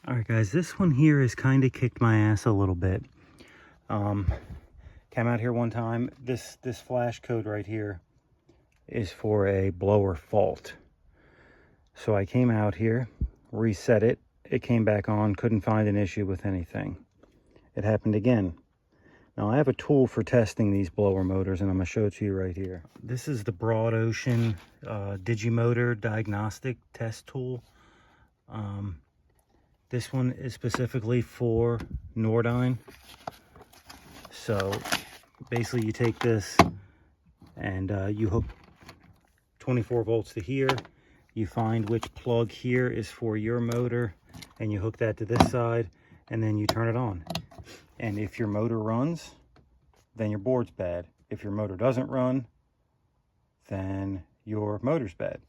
All right, guys, this one here has kind of kicked my ass a little bit. Came out here one time. This flash code right here is for a blower fault. So I came out here, reset it. It came back on, couldn't find an issue with anything. It happened again. Now I have a tool for testing these blower motors, and I'm gonna show it to you right here. This is the Broad Ocean Digimotor Diagnostic Test Tool. This one is specifically for Nordyne. So basically you take this and you hook 24 volts to here. You find which plug here is for your motor and you hook that to this side and then you turn it on. And if your motor runs, then your board's bad. If your motor doesn't run, then your motor's bad.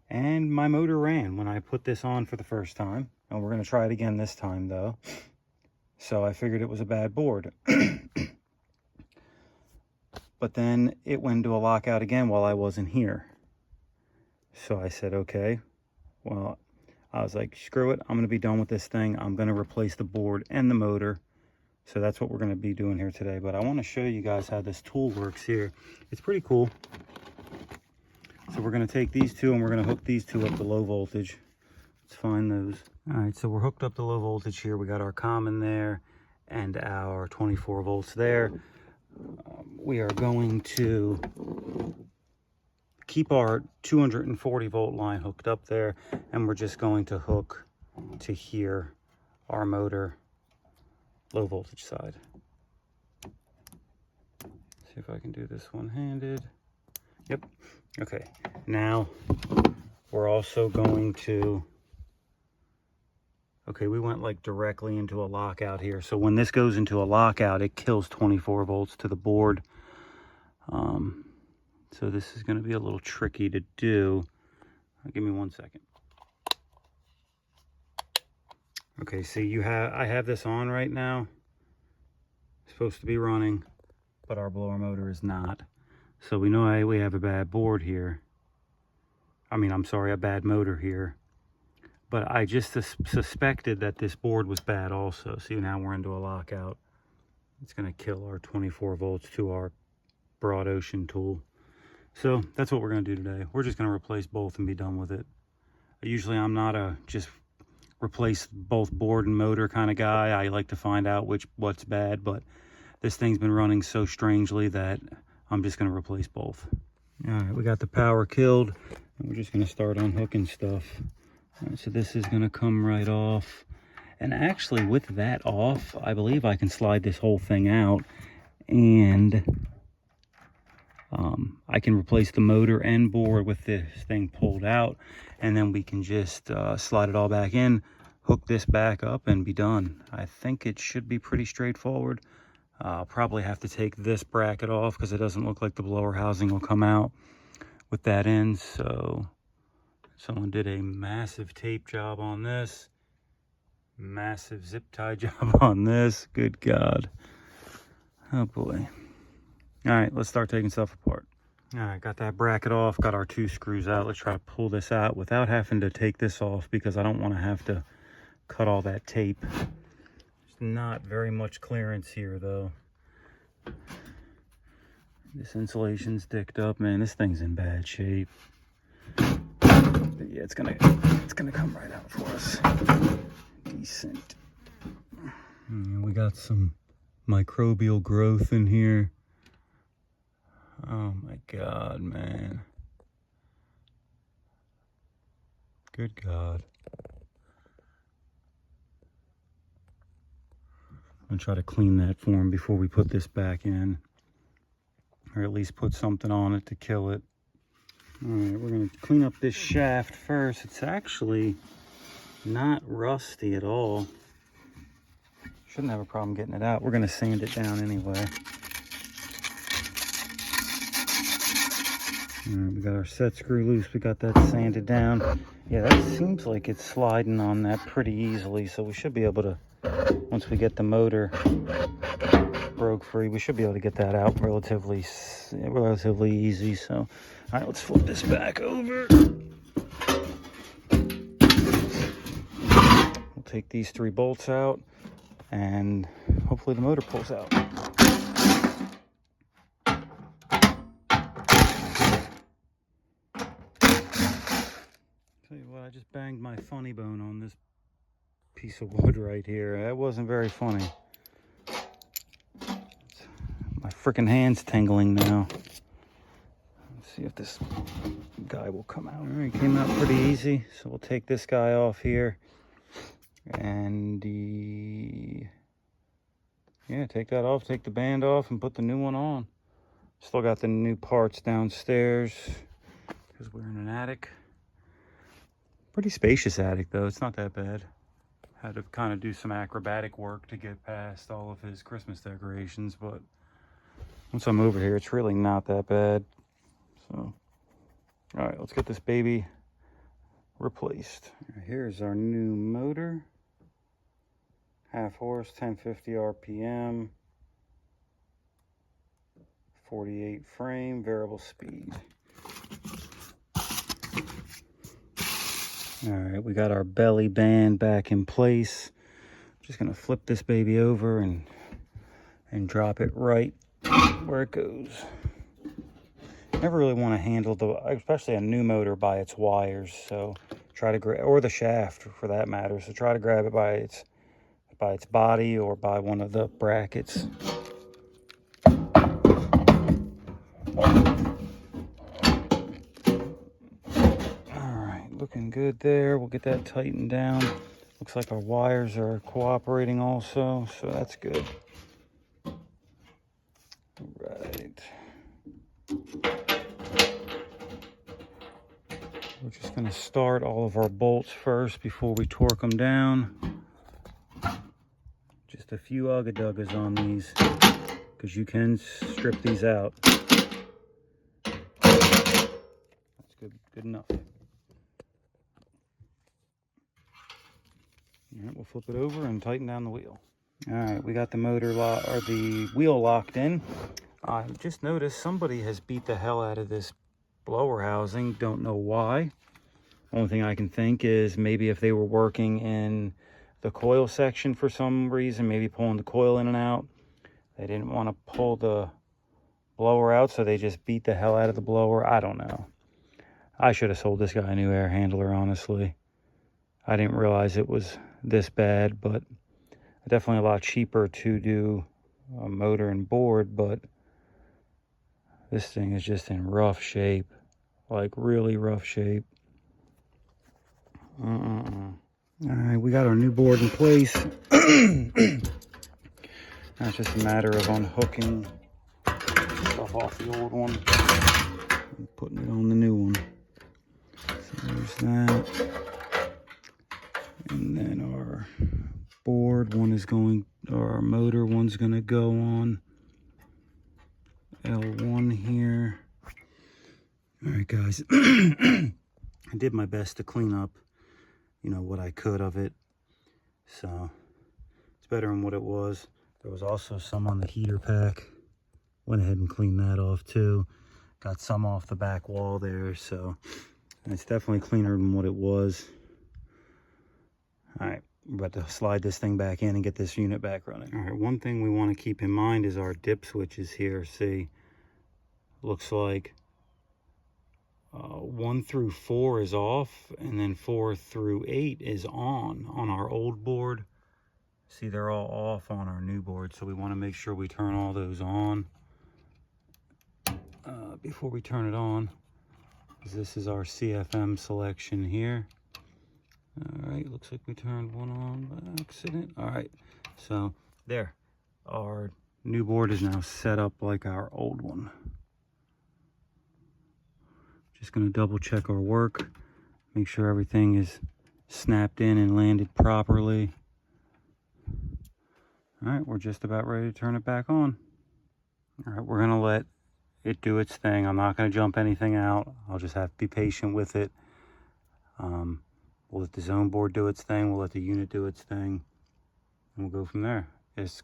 And my motor ran when I put this on for the first time. And we're going to try it again this time, though. So I figured it was a bad board. But then it went into a lockout again while I wasn't here. So I said, okay. Well, I was like, screw it. I'm going to be done with this thing. I'm going to replace the board and the motor. So that's what we're going to be doing here today. But I want to show you guys how this tool works here. It's pretty cool. So we're going to take these two and we're going to hook these two up to low voltage. Let's find those. All right, so we're hooked up to low voltage here. We got our common there and our 24 volts there. We are going to keep our 240 volt line hooked up there, and we're just going to hook to here our motor low voltage side. See if I can do this one-handed. Yep. Okay, now we're also going to, okay, we went like directly into a lockout here. So when this goes into a lockout, it kills 24 volts to the board. So this is going to be a little tricky to do. Give me 1 second. Okay, see, I have this on right now. It's supposed to be running, but our blower motor is not. So we know we have a bad board here. I'm sorry, a bad motor here. But I just suspected that this board was bad also. See, now we're into a lockout. It's going to kill our 24 volts to our Broad Ocean tool. So that's what we're going to do today. We're just going to replace both and be done with it. Usually I'm not a just replace both board and motor kind of guy. I like to find out what's bad, but this thing's been running so strangely that I'm just going to replace both. All right, we got the power killed, and we're just going to start unhooking stuff. All right, so this is going to come right off. And actually, with that off, I believe I can slide this whole thing out, and I can replace the motor and board with this thing pulled out, and then we can just slide it all back in, hook this back up, and be done. I think it should be pretty straightforward. I'll probably have to take this bracket off because it doesn't look like the blower housing will come out with that in. So someone did a massive tape job on this, massive zip tie job on this. Good God. Oh boy. All right, let's start taking stuff apart. All right, got that bracket off, got our 2 screws out. Let's try to pull this out without having to take this off because I don't want to have to cut all that tape. There's not very much clearance here though. This insulation's dicked up, man. This thing's in bad shape. But yeah, it's gonna come right out for us. Decent. And we got some microbial growth in here. Oh my God, man. Good God. I'm gonna try to clean that for him before we put this back in. Or at least put something on it to kill it. Alright, we're gonna clean up this shaft first. It's actually not rusty at all. Shouldn't have a problem getting it out. We're gonna sand it down anyway. Alright, we got our set screw loose. We got that sanded down. Yeah, that seems like it's sliding on that pretty easily. So we should be able to, once we get the motor broke free, we should be able to get that out relatively easy. So, all right, let's flip this back over. We'll take these 3 bolts out and hopefully the motor pulls out. Tell you what, I just banged my funny bone on this piece of wood right here. That wasn't very funny. My freaking hand's tingling now. Let's see if this guy will come out. All right, came out pretty easy. So we'll take this guy off here. And yeah, take that off, take the band off, and put the new one on. Still got the new parts downstairs because we're in an attic. Pretty spacious attic though, it's not that bad. Had to kind of do some acrobatic work to get past all of his Christmas decorations, but once I'm over here, it's really not that bad. So, all right, let's get this baby replaced. Here's our new motor. 1/2 horse, 1050 RPM, 48 frame, variable speed. All right, we got our belly band back in place. Just gonna flip this baby over and drop it right where it goes. Never really want to handle especially a new motor by its wires. So try to grab, or the shaft for that matter. So try to grab it by its body or by one of the brackets. Alright, looking good there. We'll get that tightened down. Looks like our wires are cooperating also, so that's good. Alright. We're just going to start all of our bolts first before we torque them down. Just a few ugga-duggas on these, because you can strip these out. That's good enough. All right, we'll flip it over and tighten down the wheel. All right, we got the motor or the wheel locked in. I just noticed somebody has beat the hell out of this blower housing. Don't know why. Only thing I can think is maybe if they were working in the coil section for some reason, maybe pulling the coil in and out, they didn't want to pull the blower out, so they just beat the hell out of the blower. I don't know. I should have sold this guy a new air handler, honestly. I didn't realize it was this bad, but definitely a lot cheaper to do a motor and board, but this thing is just in rough shape, like really rough shape. All right, we got our new board in place. Now it's just a matter of unhooking stuff off the old one and putting it on the new one. So there's that. And then our board one is going, or our motor one's going to go on L1 here. All right, guys. I did my best to clean up, what I could of it. So it's better than what it was. There was also some on the heater pack. Went ahead and cleaned that off too. Got some off the back wall there. So it's definitely cleaner than what it was. All right, we're about to slide this thing back in and get this unit back running. All right, one thing we want to keep in mind is our dip switches here. See, looks like 1 through 4 is off, and then 4 through 8 is on our old board. See, they're all off on our new board, so we want to make sure we turn all those on before we turn it on, because this is our CFM selection here. All right, looks like we turned one on by accident. All right, so there, our new board is now set up like our old one. Just going to double check our work, make sure everything is snapped in and landed properly. All right, we're just about ready to turn it back on. All right, we're going to let it do its thing. I'm not going to jump anything out. I'll just have to be patient with it. We'll let the zone board do its thing. We'll let the unit do its thing. And we'll go from there.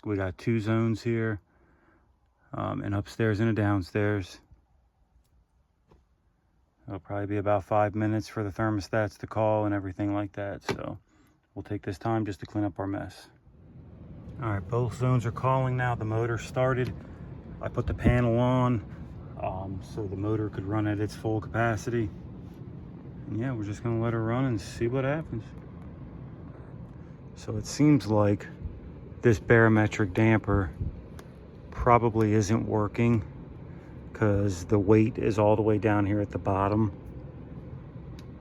We got 2 zones here, an upstairs and a downstairs. It'll probably be about 5 minutes for the thermostats to call and everything like that. So we'll take this time just to clean up our mess. All right, both zones are calling now. The motor started. I put the panel on so the motor could run at its full capacity. And yeah, we're just gonna let her run and see what happens. So it seems like this barometric damper probably isn't working because the weight is all the way down here at the bottom.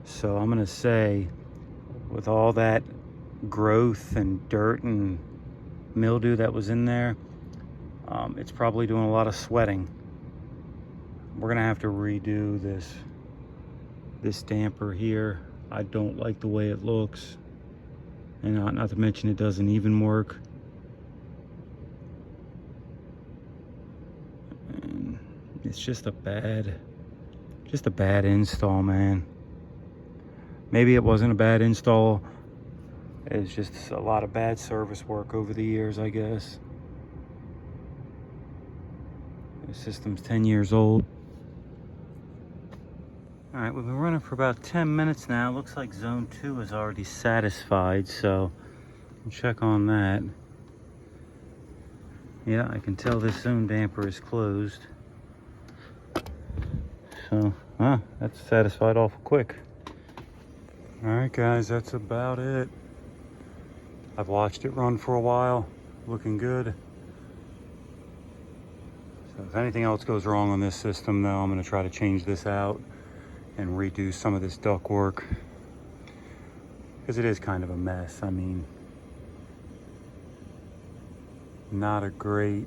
So I'm gonna say, with all that growth and dirt and mildew that was in there, it's probably doing a lot of sweating. We're gonna have to redo this damper here. I don't like the way it looks, and not to mention it doesn't even work. And it's just a bad install, man. Maybe it wasn't a bad install. It's just a lot of bad service work over the years, I guess. The system's 10 years old. All right, we've been running for about 10 minutes now. Looks like zone 2 is already satisfied, so we'll check on that. Yeah, I can tell this zone damper is closed. So, that's satisfied awful quick. All right, guys, that's about it. I've watched it run for a while, looking good. So if anything else goes wrong on this system, though, I'm gonna try to change this out and redo some of this duct work, because it is kind of a mess. I mean, not a great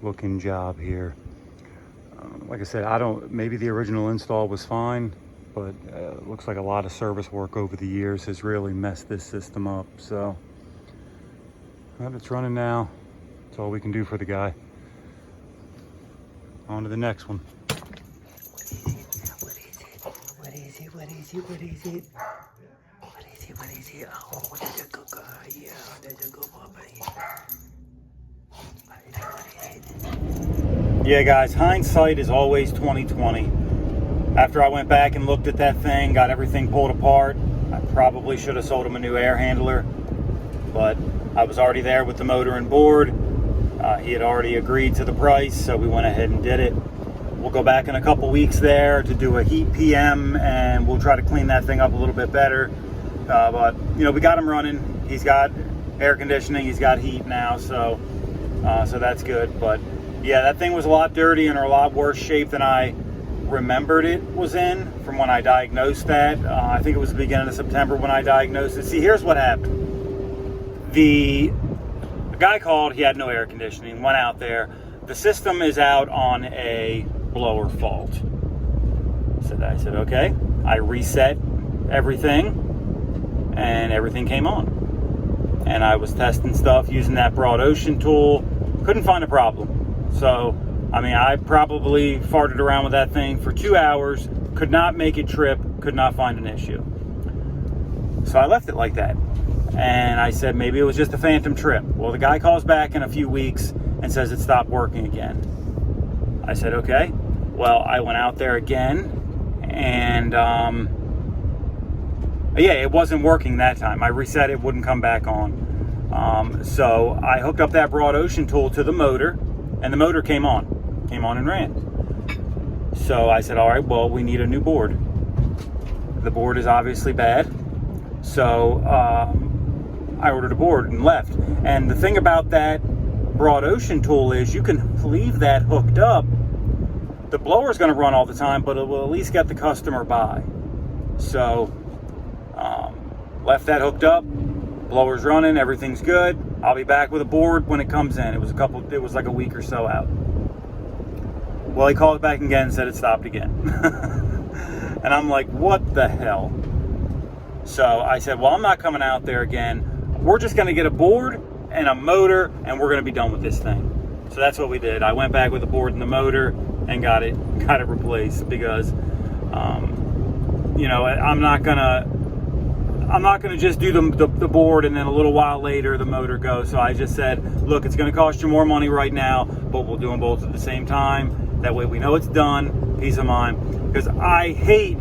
looking job here. Like I said, maybe the original install was fine, but it looks like a lot of service work over the years has really messed this system up. So, well, it's running now. That's all we can do for the guy. On to the next one. What is it? Oh, that's a good guy. Yeah, that's a good puppy. Yeah, guys, hindsight is always 2020. After I went back and looked at that thing, got everything pulled apart, I probably should have sold him a new air handler, but I was already there with the motor and board. He had already agreed to the price, so we went ahead and did it. We'll go back in a couple weeks there to do a heat PM, and we'll try to clean that thing up a little bit better. But, you know, we got him running. He's got air conditioning, he's got heat now, so that's good. But yeah, that thing was a lot dirty and in a lot worse shape than I remembered it was in from when I diagnosed that. I think it was the beginning of September when I diagnosed it. See, here's what happened. The guy called, he had no air conditioning, went out there. The system is out on a blower fault. So I said, okay. I reset everything and everything came on. And I was testing stuff using that broad ocean tool. Couldn't find a problem. So, I mean, I probably farted around with that thing for 2 hours, could not make it trip, could not find an issue. So I left it like that. And I said, maybe it was just a phantom trip. Well, the guy calls back in a few weeks and says it stopped working again. I said, okay. Well, I went out there again and, yeah, it wasn't working that time. I reset it, wouldn't come back on. So I hooked up that broad ocean tool to the motor, and the motor came on and ran. So I said, all right, well, we need a new board. The board is obviously bad. So I ordered a board and left. And the thing about that broad ocean tool is you can leave that hooked up. The blower is going to run all the time, but it will at least get the customer by. So left that hooked up. Blower's running, everything's good. I'll be back with a board when it comes in. It was like a week or so out. Well, he called back again and said it stopped again. And I'm like, what the hell? So I said, well, I'm not coming out there again. We're just going to get a board and a motor, and we're going to be done with this thing. So that's what we did. I went back with the board and the motor and got it replaced because, you know, I'm not gonna just do the board and then a little while later the motor goes. So I just said, look, it's going to cost you more money right now, but we'll do them both at the same time. That way we know it's done. Peace of mind. Because I hate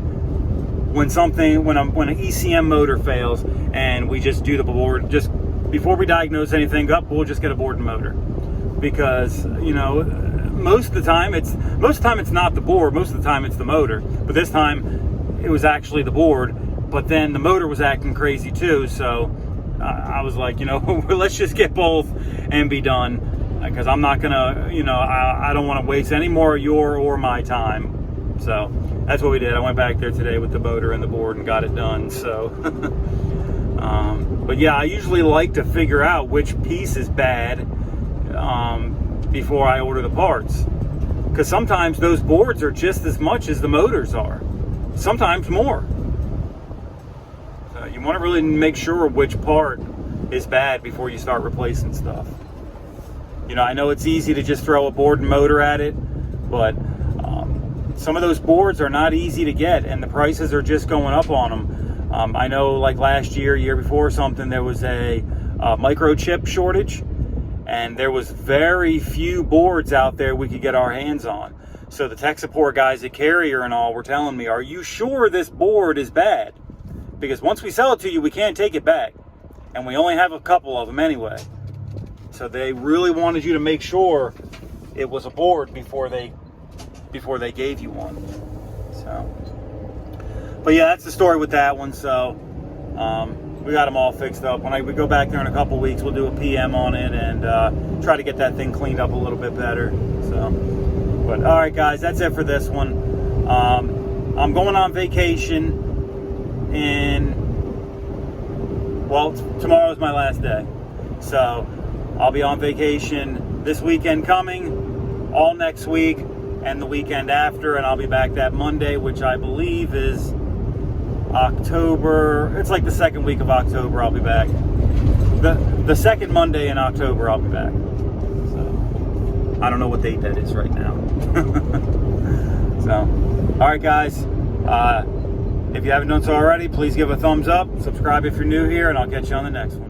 when an ECM motor fails, and we just do the board, just before we diagnose anything up, we'll just get a board and motor. Because, you know, most of the time it's not the board, most of the time it's the motor. But this time it was actually the board, but then the motor was acting crazy too. So I was like, you know, let's just get both and be done, because I'm not gonna, you know, I don't want to waste any more of your or my time. So that's what we did. I went back there today with the motor and the board and got it done. So but yeah, I usually like to figure out which piece is bad before I order the parts, because sometimes those boards are just as much as the motors are, sometimes more. So you want to really make sure which part is bad before you start replacing stuff. You know, I know it's easy to just throw a board and motor at it, but some of those boards are not easy to get, and the prices are just going up on them. I know, like last year, year before something, there was a microchip shortage, and there was very few boards out there we could get our hands on. So the tech support guys at Carrier and all were telling me, are you sure this board is bad? Because once we sell it to you, we can't take it back. And we only have a couple of them anyway. So they really wanted you to make sure it was a board before they gave you one. So, but yeah, that's the story with that one. So we got them all fixed up. When we go back there in a couple weeks, we'll do a PM on it and try to get that thing cleaned up a little bit better. So, but all right, guys, that's it for this one. I'm going on vacation tomorrow's my last day. So I'll be on vacation this weekend coming, all next week, and the weekend after, and I'll be back that Monday, which I believe is October. It's like the second week of October I'll be back. The second Monday in October I'll be back. So I don't know what date that is right now. So, all right, guys. If you haven't done so already, please give a thumbs up, subscribe if you're new here, and I'll catch you on the next one.